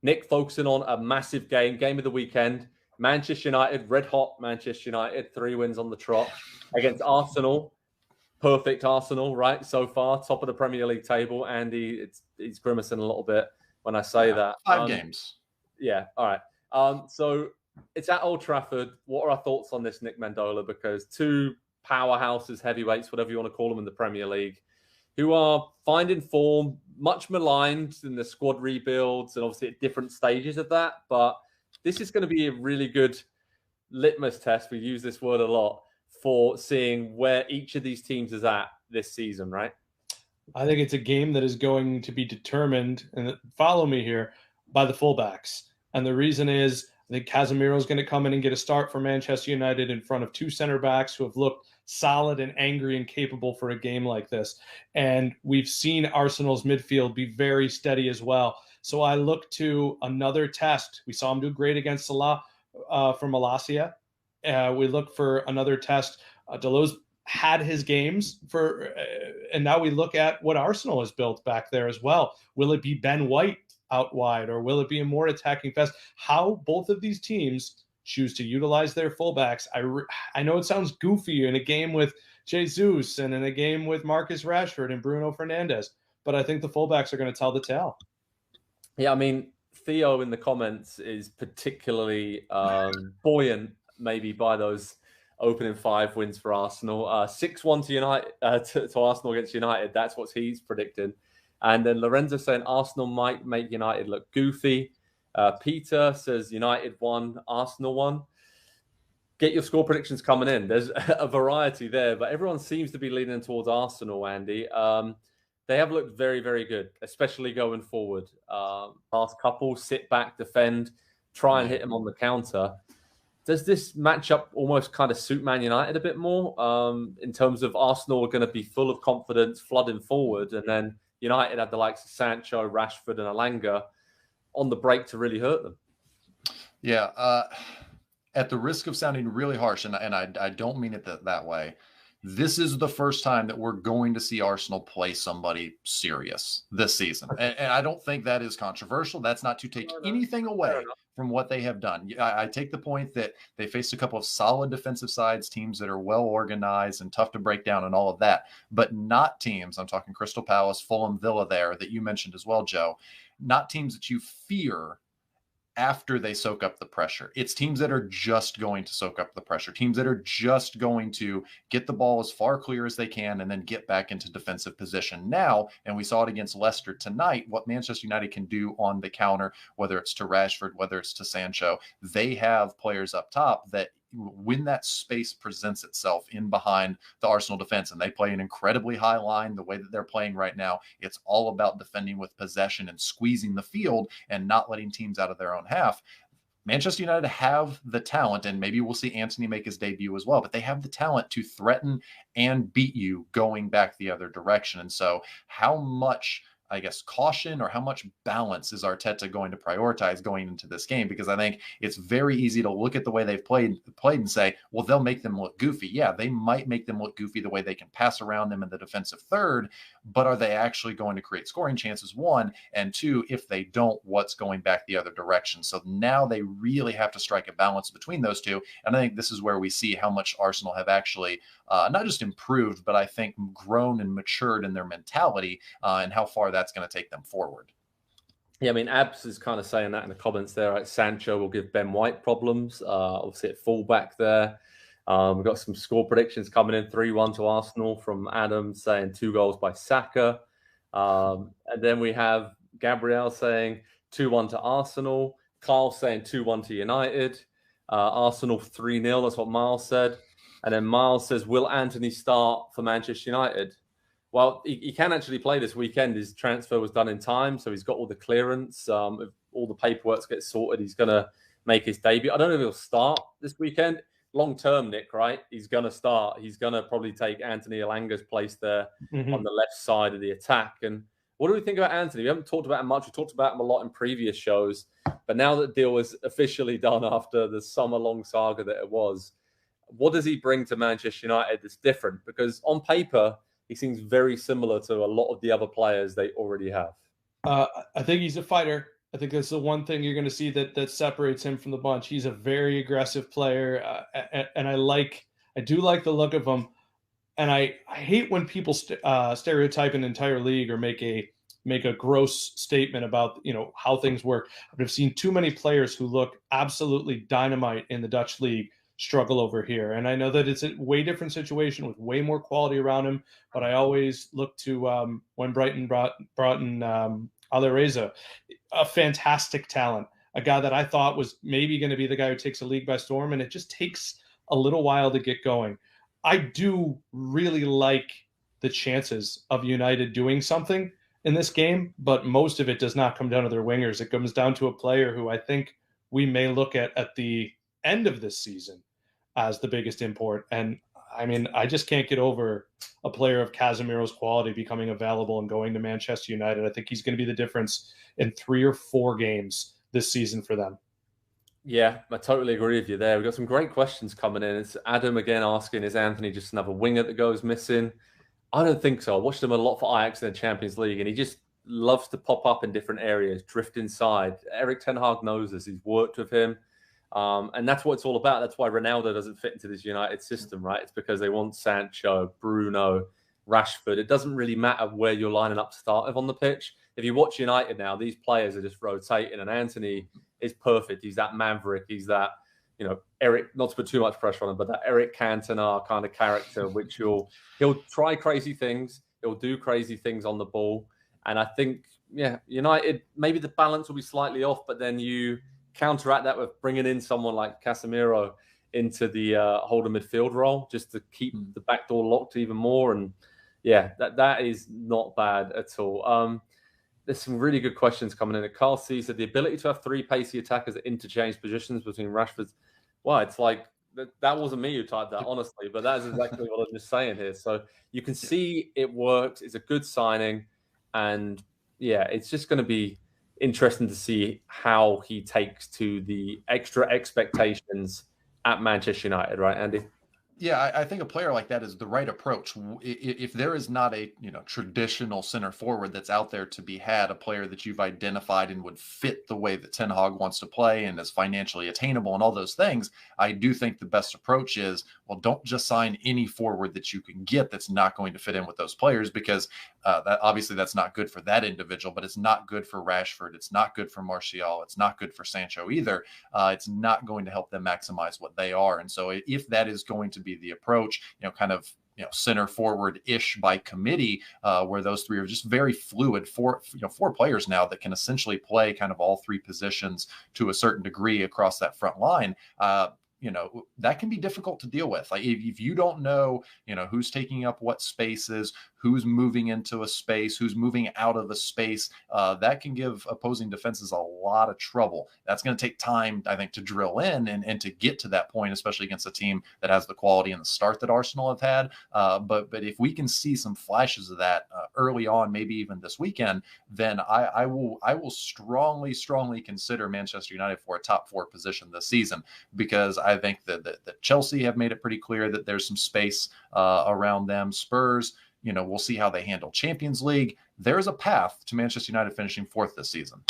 Nick focusing on a massive game of the weekend. Manchester United, red hot Manchester United, 3 wins on the trot against Arsenal. Perfect Arsenal, right? So far, top of the Premier League table. Andy, he's grimacing a little bit when I say that. 5 games. Yeah, all right. So it's at Old Trafford. What are our thoughts on this, Nick Mendola? Because 2 powerhouses, heavyweights, whatever you want to call them in the Premier League, who are finding form, much maligned in the squad rebuilds and obviously at different stages of that. But this is going to be a really good litmus test. We use this word a lot for seeing where each of these teams is at this season, right? I think it's a game that is going to be determined, and follow me here, by the fullbacks. And the reason is I think Casemiro is going to come in and get a start for Manchester United in front of 2 center backs who have looked solid and angry and capable for a game like this. And we've seen Arsenal's midfield be very steady as well. So I look to another test. We saw him do great against Salah from Malacia. We look for another test. Deleuze had his games and now we look at what Arsenal has built back there as well. Will it be Ben White out wide, or will it be a more attacking fest? How both of these teams choose to utilize their fullbacks. I know it sounds goofy in a game with Jesus and in a game with Marcus Rashford and Bruno Fernandes, but I think the fullbacks are going to tell the tale. Yeah, I mean, Theo in the comments is particularly buoyant maybe by those opening 5 wins for Arsenal. 6-1 to United to Arsenal against United. That's what he's predicting. And then Lorenzo saying Arsenal might make United look goofy. Peter says United won, Arsenal won. Get your score predictions coming in. There's a variety there, but everyone seems to be leaning towards Arsenal, Andy. They have looked very, very good, especially going forward. Last couple, sit back, defend, try and hit them on the counter. Does this matchup almost kind of suit Man United a bit more in terms of Arsenal are going to be full of confidence, flooding forward, and then United had the likes of Sancho, Rashford, and Alanga on the break to really hurt them? Yeah, at the risk of sounding really harsh, and I don't mean it that way, this is the first time that we're going to see Arsenal play somebody serious this season. And I don't think that is controversial. That's not to take anything away from what they have done. I take the point that they faced a couple of solid defensive sides, teams that are well organized and tough to break down and all of that, but not teams, I'm talking Crystal Palace, Fulham, Villa there that you mentioned as well, Joe, not teams that you fear after they soak up the pressure. It's teams that are just going to soak up the pressure, teams that are just going to get the ball as far clear as they can and then get back into defensive position. Now, and we saw it against Leicester tonight, what Manchester United can do on the counter, whether it's to Rashford, whether it's to Sancho, they have players up top that when that space presents itself in behind the Arsenal defense, and they play an incredibly high line the way that they're playing right now, it's all about defending with possession and squeezing the field and not letting teams out of their own half. Manchester United have the talent, and maybe we'll see Antony make his debut as well, but they have the talent to threaten and beat you going back the other direction. And so how much, I guess, caution or how much balance is Arteta going to prioritize going into this game? Because I think it's very easy to look at the way they've played and say, well, they'll make them look goofy. Yeah, they might make them look goofy the way they can pass around them in the defensive third, but are they actually going to create scoring chances? 1, and 2, if they don't, what's going back the other direction? So now they really have to strike a balance between those two. And I think this is where we see how much Arsenal have actually not just improved, but I think grown and matured in their mentality and how far that's going to take them forward. Yeah, I mean, Abs is kind of saying that in the comments there. Right? Sancho will give Ben White problems, obviously at fullback there. We've got some score predictions coming in, 3-1 to Arsenal from Adam saying 2 goals by Saka. And then we have Gabrielle saying 2-1 to Arsenal. Carl saying 2-1 to United. Arsenal 3-0, that's what Miles said. And then Miles says, will Antony start for Manchester United? Well, he can actually play this weekend. His transfer was done in time, so he's got all the clearance. If all the paperwork gets sorted, he's going to make his debut. I don't know if he'll start this weekend. Long term, Nick, right? He's going to start. He's going to probably take Anthony Alanga's place there on the left side of the attack. And what do we think about Anthony? We haven't talked about him much. We talked about him a lot in previous shows. But now that the deal is officially done after the summer-long saga that it was, what does he bring to Manchester United that's different? Because on paper, he seems very similar to a lot of the other players they already have. I think he's a fighter. I think that's the one thing you're going to see that separates him from the bunch. He's a very aggressive player, and I do like the look of him. And I hate when people stereotype an entire league or make a gross statement about how things work. I've seen too many players who look absolutely dynamite in the Dutch league struggle over here. And I know that it's a way different situation with way more quality around him. But I always look to when Brighton brought in Alireza, a fantastic talent, a guy that I thought was maybe going to be the guy who takes a league by storm, and it just takes a little while to get going. I do really like the chances of United doing something in this game, but most of it does not come down to their wingers. It comes down to a player who I think we may look at the end of this season as the biggest import. And I mean, I just can't get over a player of Casemiro's quality becoming available and going to Manchester United. I think he's going to be the difference in 3 or 4 games this season for them. Yeah, I totally agree with you there. We've got some great questions coming in. It's Adam again asking, is Anthony just another winger that goes missing? I don't think so. I watched him a lot for Ajax in the Champions League, and he just loves to pop up in different areas, drift inside. Erik ten Hag knows this. He's worked with him. And that's what it's all about. That's why Ronaldo doesn't fit into this United system, right? It's because they want Sancho, Bruno, Rashford. It doesn't really matter where you're lining up to start with on the pitch. If you watch United now, these players are just rotating, and Anthony is perfect. He's that maverick. He's that, Eric, not to put too much pressure on him, but that Eric Cantona kind of character, which he'll try crazy things. He'll do crazy things on the ball. And I think, United, maybe the balance will be slightly off, but then you counteract that with bringing in someone like Casemiro into the holder midfield role, just to keep the back door locked even more. And that is not bad at all. There's some really good questions coming in. Carl C said the ability to have 3 pacey attackers that interchange positions between Rashford's. Well, it's like that wasn't me who typed that, honestly, but that's exactly what I'm just saying here. So you can see it works. It's a good signing. And it's just going to be interesting to see how he takes to the extra expectations at Manchester United, right, Andy? Yeah, I think a player like that is the right approach. If there is not a traditional center forward that's out there to be had, a player that you've identified and would fit the way that Ten Hag wants to play and is financially attainable and all those things, I do think the best approach is, well, don't just sign any forward that you can get that's not going to fit in with those players, because that obviously that's not good for that individual, but it's not good for Rashford. It's not good for Martial. It's not good for Sancho either. It's not going to help them maximize what they are. And so if that is going to be the approach, center forward-ish by committee, where those 3 are just very fluid. 4 players now that can essentially play kind of all 3 positions to a certain degree across that front line. That can be difficult to deal with. Like if you don't know, who's taking up what spaces, who's moving into a space, who's moving out of a space, that can give opposing defenses a lot of trouble. That's going to take time, I think, to drill in and to get to that point, especially against a team that has the quality and the start that Arsenal have had. But if we can see some flashes of that early on, maybe even this weekend, then I will strongly consider Manchester United for a top 4 position this season, because I think that Chelsea have made it pretty clear that there's some space around them. Spurs, we'll see how they handle Champions League. There's a path to Manchester United finishing 4th this season.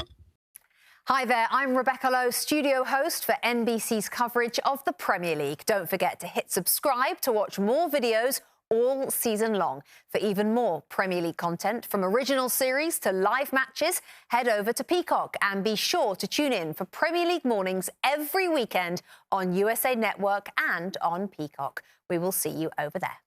Hi there, I'm Rebecca Lowe, studio host for NBC's coverage of the Premier League. Don't forget to hit subscribe to watch more videos all season long. For even more Premier League content, from original series to live matches, head over to Peacock and be sure to tune in for Premier League mornings every weekend on USA Network and on Peacock. We will see you over there.